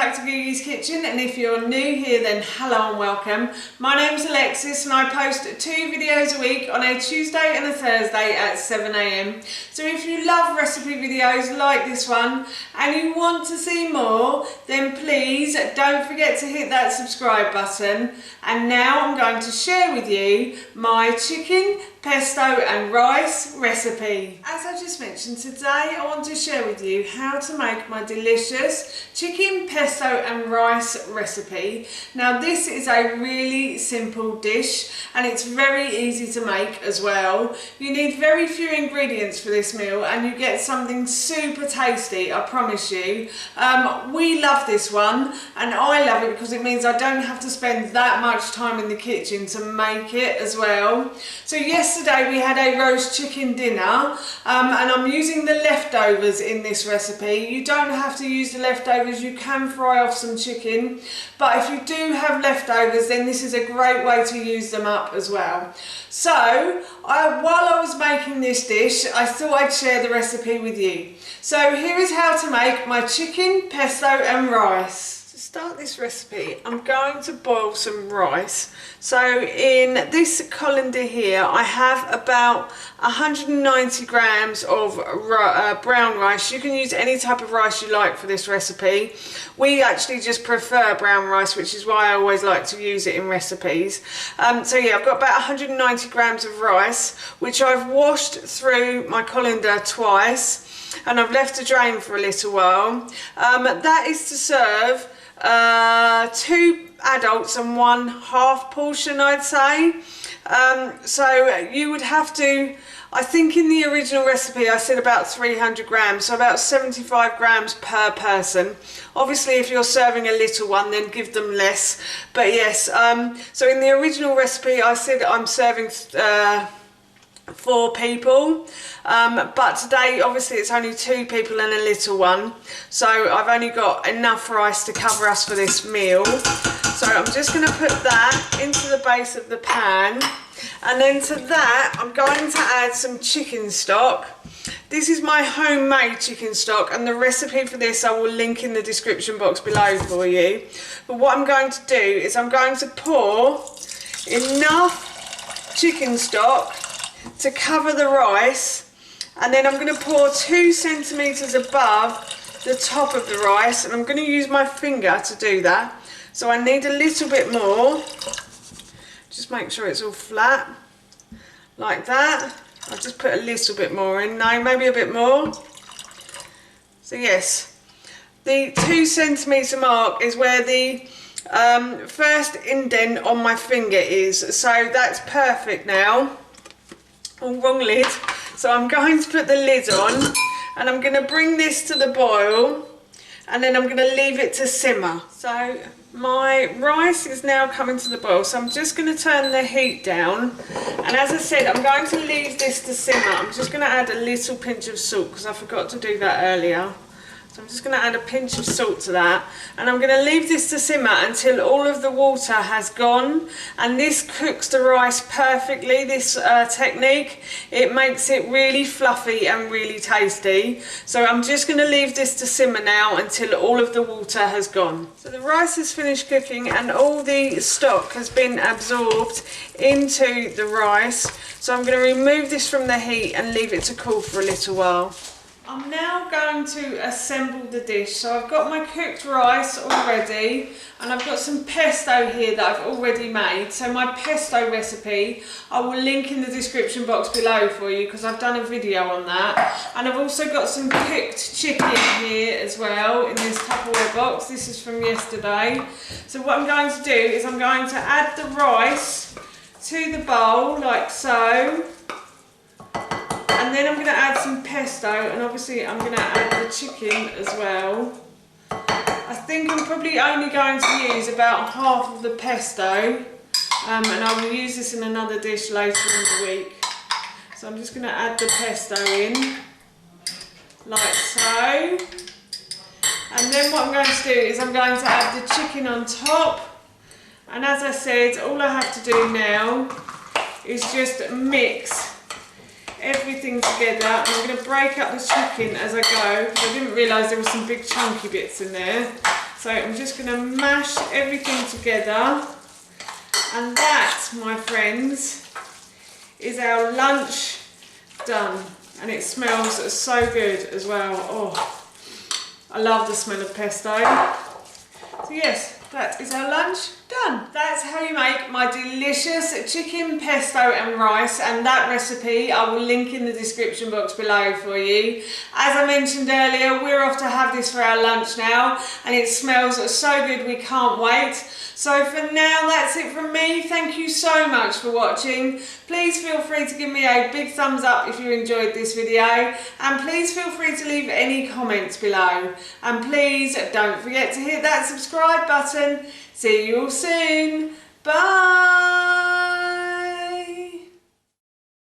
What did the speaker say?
back to Gigi's Kitchen, and if you're new here then hello and welcome. My name's Alexis and I post 2 videos a week on a Tuesday and a Thursday at 7 AM. So if you love recipe videos like this one and you want to see more, then please don't forget to hit that subscribe button. And now I'm going to share with you my chicken, pesto and rice recipe. As I just mentioned, today I want to share with you how to make my delicious chicken, pesto and rice recipe. Now this is a really simple dish and it's very easy to make as well. You need very few ingredients for this meal and you get something super tasty, I promise you. We love this one and I love it because it means I don't have to spend that much time in the kitchen to make it as well. So yesterday we had a roast chicken dinner and I'm using the leftovers in this recipe. You don't have to use the leftovers, you can fry off some chicken, but if you do have leftovers then this is a great way to use them up as well. So while I was making this dish I thought I'd share the recipe with you. So here is how to make my chicken, pesto and rice. To start this recipe I'm going to boil some rice. So in this colander here I have about 190 grams of brown rice. You can use any type of rice you like for this recipe. We actually just prefer brown rice, which is why I always like to use it in recipes. So yeah, I've got about 190 grams of rice which I've washed through my colander twice and I've left to drain for a little while. That is to serve 2 adults and 1 half portion, I'd say. So you would have to, I think in the original recipe I said about 300 grams, so about 75 grams per person. Obviously if you're serving a little one then give them less, but yes, so in the original recipe I said I'm serving 4 people, but today obviously it's only 2 people and a little one, so I've only got enough rice to cover us for this meal. So I'm just going to put that into the base of the pan, and then to that I'm going to add some chicken stock. This is my homemade chicken stock and the recipe for this I will link in the description box below for you. But what I'm going to do is I'm going to pour enough chicken stock to cover the rice, and then I'm going to pour 2 centimeters above the top of the rice, and I'm going to use my finger to do that. So I need a little bit more. Just make sure it's all flat like that. I'll just put a little bit more in. No, maybe a bit more. So yes, the 2 centimeter mark is where the first indent on my finger is, so that's perfect now. Oh, wrong lid. So I'm going to put the lid on and I'm going to bring this to the boil and then I'm going to leave it to simmer. So my rice is now coming to the boil, so I'm just going to turn the heat down, and as I said I'm going to leave this to simmer. I'm just going to add a little pinch of salt because I forgot to do that earlier. So I'm just going to add a pinch of salt to that, and I'm going to leave this to simmer until all of the water has gone, and this cooks the rice perfectly. This technique, it makes it really fluffy and really tasty. So I'm just going to leave this to simmer now until all of the water has gone. So the rice has finished cooking and all the stock has been absorbed into the rice. So I'm going to remove this from the heat and leave it to cool for a little while. I'm now going to assemble the dish. So I've got my cooked rice already and I've got some pesto here that I've already made. So my pesto recipe I will link in the description box below for you because I've done a video on that. And I've also got some cooked chicken here as well in this Tupperware box. This is from yesterday. So what I'm going to do is I'm going to add the rice to the bowl like so. And then I'm going to add some pesto, and obviously I'm going to add the chicken as well. I think I'm probably only going to use about half of the pesto, and I will use this in another dish later in the week. So I'm just going to add the pesto in, like so. And then what I'm going to do is I'm going to add the chicken on top. And as I said, all I have to do now is just mix everything together, and I'm going to break up the chicken as I go because I didn't realise there were some big chunky bits in there. So I'm just going to mash everything together, and that, my friends, is our lunch done. And it smells so good as well. Oh, I love the smell of pesto. So yes, that is our lunch done. That's how you make my delicious chicken pesto and rice, and that recipe I will link in the description box below for you. As I mentioned earlier, we're off to have this for our lunch now, and it smells so good we can't wait. So for now, that's it from me. Thank you so much for watching. Please feel free to give me a big thumbs up if you enjoyed this video, and please feel free to leave any comments below. And please don't forget to hit that subscribe button. See you all soon. Bye.